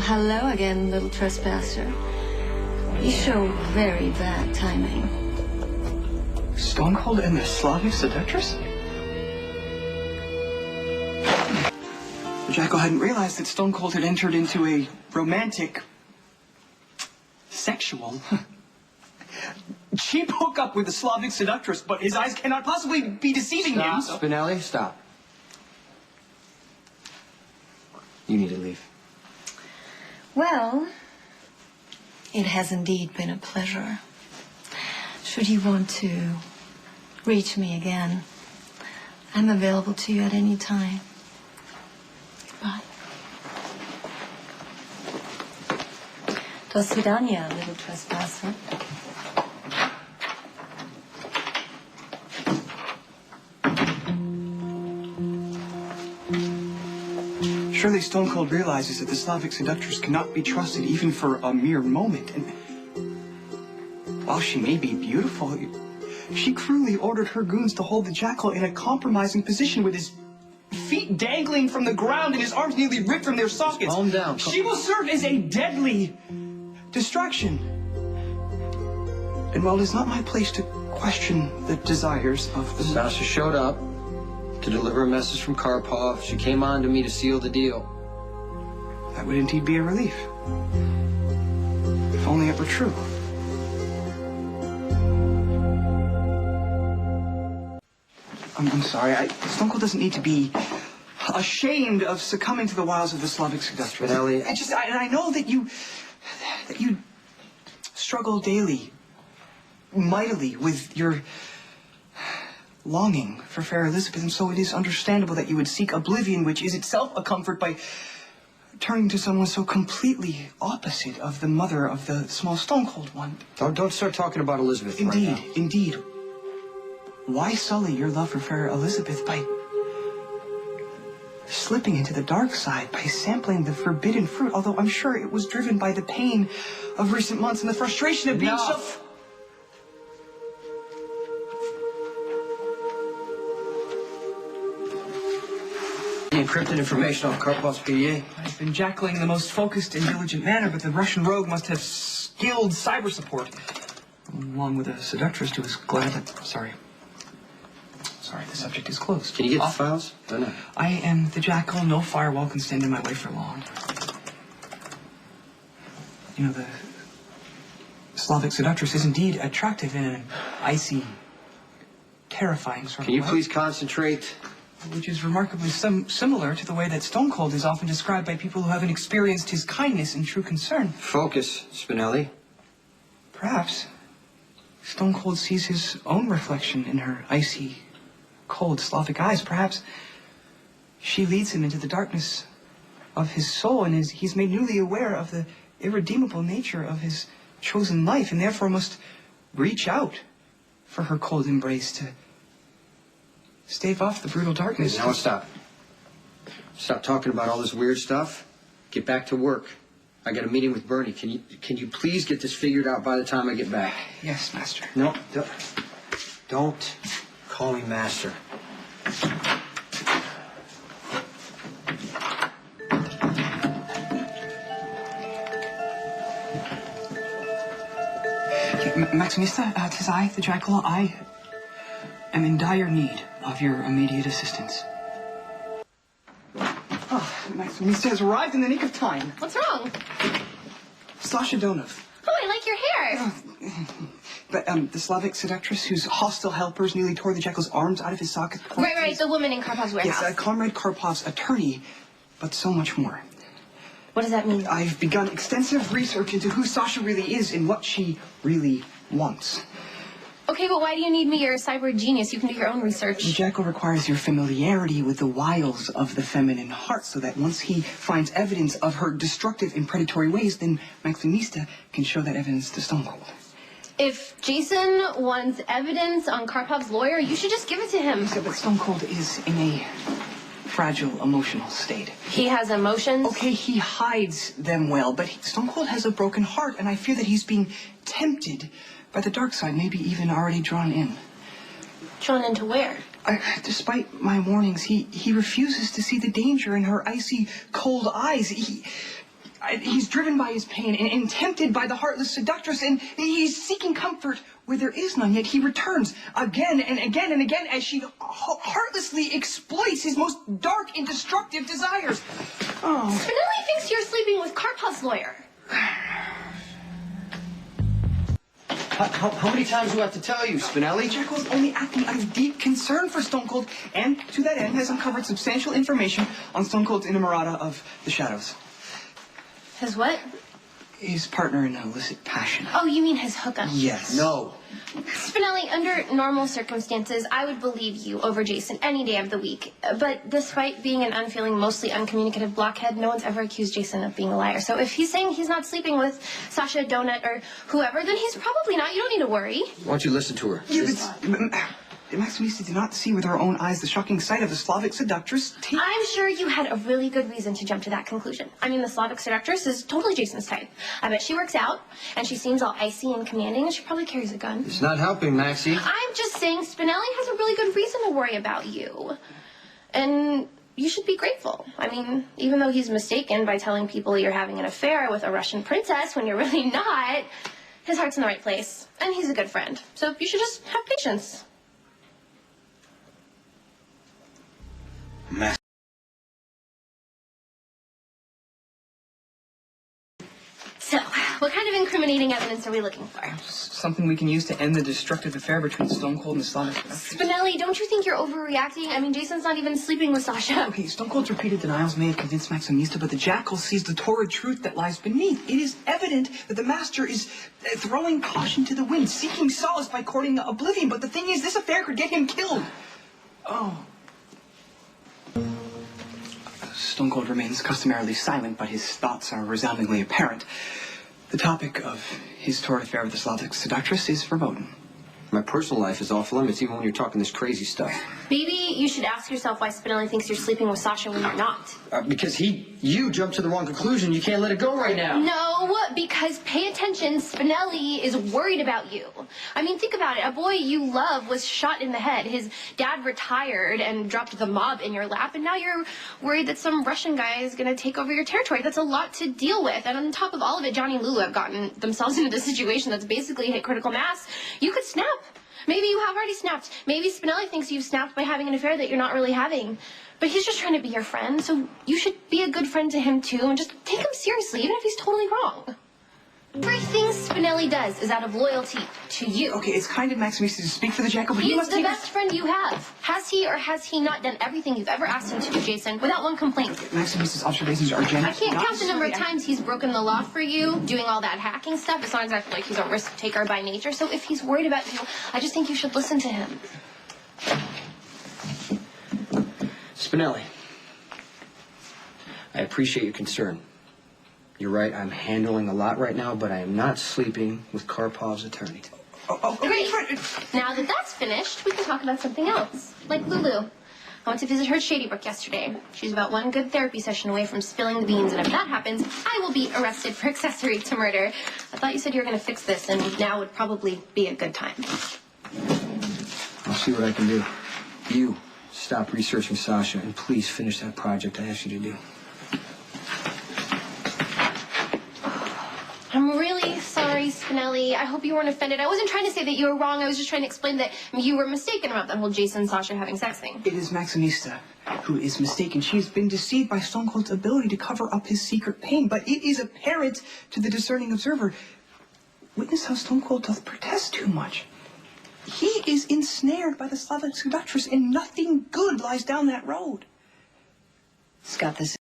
hello again, little trespasser. You show very bad timing. Stone Cold and the Slavic seductress? The Jackal hadn't realized that Stone Cold had entered into a romantic, sexual, cheap hookup with the Slavic seductress, but his eyes cannot possibly be deceiving him. Stop, Spinelli, stop. You need to leave. Well, it has indeed been a pleasure. Should you want to reach me again, I'm available to you at any time. Goodbye. До свидания, little trespasser. Surely Stone Cold realizes that the Slavic seductress cannot be trusted even for a mere moment. And while she may be beautiful, she cruelly ordered her goons to hold the Jackal in a compromising position with his feet dangling from the ground and his arms nearly ripped from their sockets. Calm down. She will serve as a deadly distraction. And while it is not my place to question the desires of the... Sasha showed up to deliver a message from Karpov. She came on to me to seal the deal. That would indeed be a relief. If only it were true. I'm sorry. Stone Cold doesn't need to be ashamed of succumbing to the wiles of the Slavic seductress. Spinelli. I know that you struggle daily, mightily, with your longing for fair Elizabeth, and so it is understandable that you would seek oblivion, which is itself a comfort, by turning to someone so completely opposite of the mother of the small Stone Cold one. Don't start talking about Elizabeth right now. Indeed. Why sully your love for fair Elizabeth by slipping into the dark side, by sampling the forbidden fruit, although I'm sure it was driven by the pain of recent months and the frustration of being so... Encrypted information off Karpov's PDA. I've been jackling in the most focused and diligent manner, but the Russian rogue must have skilled cyber support. Along with a seductress who is glad that... Sorry, the subject is closed. Can you get the files? Or not? I am the Jackal. No firewall can stand in my way for long. You know, the Slavic seductress is indeed attractive in an icy, terrifying sort of way. Can you please concentrate? Which is remarkably similar to the way that Stone Cold is often described by people who haven't experienced his kindness and true concern. Focus, Spinelli. Perhaps Stone Cold sees his own reflection in her icy, cold Slavic eyes. Perhaps she leads him into the darkness of his soul, and he's made newly aware of the irredeemable nature of his chosen life, and therefore must reach out for her cold embrace to stave off the brutal darkness. Now stop. Stop talking about all this weird stuff. Get back to work. I got a meeting with Bernie. Can you please get this figured out by the time I get back? Yes, Master. No, don't call me Master. Maximista, 'tis I, the Jackal. I am in dire need of your immediate assistance. Oh, Maximista has arrived in the nick of time. What's wrong? Sasha Donov. Oh, I like your hair. But the Slavic seductress whose hostile helpers nearly tore the Jackal's arms out of his socket. Right, the woman in Karpov's warehouse. Yes, Comrade Karpov's attorney, but so much more. What does that mean? I've begun extensive research into who Sasha really is and what she really wants. Okay, but why do you need me? You're a cyber genius. You can do your own research. The Jackal requires your familiarity with the wiles of the feminine heart, so that once he finds evidence of her destructive and predatory ways, then Maximista can show that evidence to Stone Cold. If Jason wants evidence on Karpov's lawyer, you should just give it to him. Yeah, but Stone Cold is in a fragile emotional state. He has emotions? Okay, he hides them well, but Stone Cold has a broken heart, and I fear that he's being tempted by the dark side, maybe even already drawn in. Drawn into where? Despite my warnings, he refuses to see the danger in her icy, cold eyes. He's driven by his pain and tempted by the heartless seductress, and he's seeking comfort where there is none, yet he returns again and again and again as she heartlessly exploits his most dark and destructive desires. Oh. Spinelli thinks you're sleeping with Karpov's lawyer. How many times do I have to tell you, Spinelli? Jekyll's only acting out of deep concern for Stone Cold, and to that end has uncovered substantial information on Stone Cold's inamorata of the shadows. His what? His partner in illicit passion. Oh, you mean his hookup? Yes. No. Spinelli, under normal circumstances, I would believe you over Jason any day of the week. But despite being an unfeeling, mostly uncommunicative blockhead, no one's ever accused Jason of being a liar. So if he's saying he's not sleeping with Sasha, Donut, or whoever, then he's probably not. You don't need to worry. Why don't you listen to her? Maxie did not see with her own eyes the shocking sight of the Slavic seductress. I'm sure you had a really good reason to jump to that conclusion. I mean, the Slavic seductress is totally Jason's type. I bet she works out, and she seems all icy and commanding, and she probably carries a gun. It's not helping, Maxie. I'm just saying Spinelli has a really good reason to worry about you. And you should be grateful. I mean, even though he's mistaken by telling people you're having an affair with a Russian princess when you're really not, his heart's in the right place, and he's a good friend. So you should just have patience. So, what kind of incriminating evidence are we looking for? Something we can use to end the destructive affair between Stone Cold and the Slavic seductress. Spinelli, don't you think you're overreacting? I mean, Jason's not even sleeping with Sasha. Okay, Stone Cold's repeated denials may have convinced Maximista, but the Jackal sees the torrid truth that lies beneath. It is evident that the Master is throwing caution to the wind, seeking solace by courting oblivion. But the thing is, this affair could get him killed. Oh. Stone Cold remains customarily silent, but his thoughts are resoundingly apparent. The topic of his torrid affair with the Slavic seductress is verboten. My personal life is off limits, even when you're talking this crazy stuff. Maybe you should ask yourself why Spinelli thinks you're sleeping with Sasha when you're not. Because you jumped to the wrong conclusion. You can't let it go right now. No, because pay attention, Spinelli is worried about you. I mean, think about it. A boy you love was shot in the head. His dad retired and dropped the mob in your lap, and now you're worried that some Russian guy is going to take over your territory. That's a lot to deal with. And on top of all of it, Johnny and Lulu have gotten themselves into this situation that's basically hit critical mass. You could snap. Maybe you have already snapped. Maybe Spinelli thinks you've snapped by having an affair that you're not really having. But he's just trying to be your friend, so you should be a good friend to him too, and just take him seriously, even if he's totally wrong. Everything Spinelli does is out of loyalty to you. Okay, it's kind of Maximista to speak for the Jackal, but He's you must the best friend you have. Has he or has he not done everything you've ever asked him to do, Jason, without one complaint? Maximista's observations are genuine. I can't count the number of times he's broken the law for you, doing all that hacking stuff. It's not exactly like he's a risk taker by nature. So if he's worried about you, I just think you should listen to him. Spinelli, I appreciate your concern. You're right, I'm handling a lot right now, but I am not sleeping with Karpov's attorney. Great. Now that that's finished, we can talk about something else. Like Lulu. I went to visit her at Shady Brook yesterday. She's about one good therapy session away from spilling the beans, and if that happens, I will be arrested for accessory to murder. I thought you said you were going to fix this, and now would probably be a good time. I'll see what I can do. You stop researching Sasha, and please finish that project I asked you to do. I'm really sorry, Spinelli. I hope you weren't offended. I wasn't trying to say that you were wrong. I was just trying to explain that you were mistaken about that whole Jason and Sasha having sex thing. It is Maximista who is mistaken. She has been deceived by Stone Cold's ability to cover up his secret pain, but it is apparent to the discerning observer. Witness how Stone Cold doth protest too much. He is ensnared by the Slavic seductress, and nothing good lies down that road. Scott, this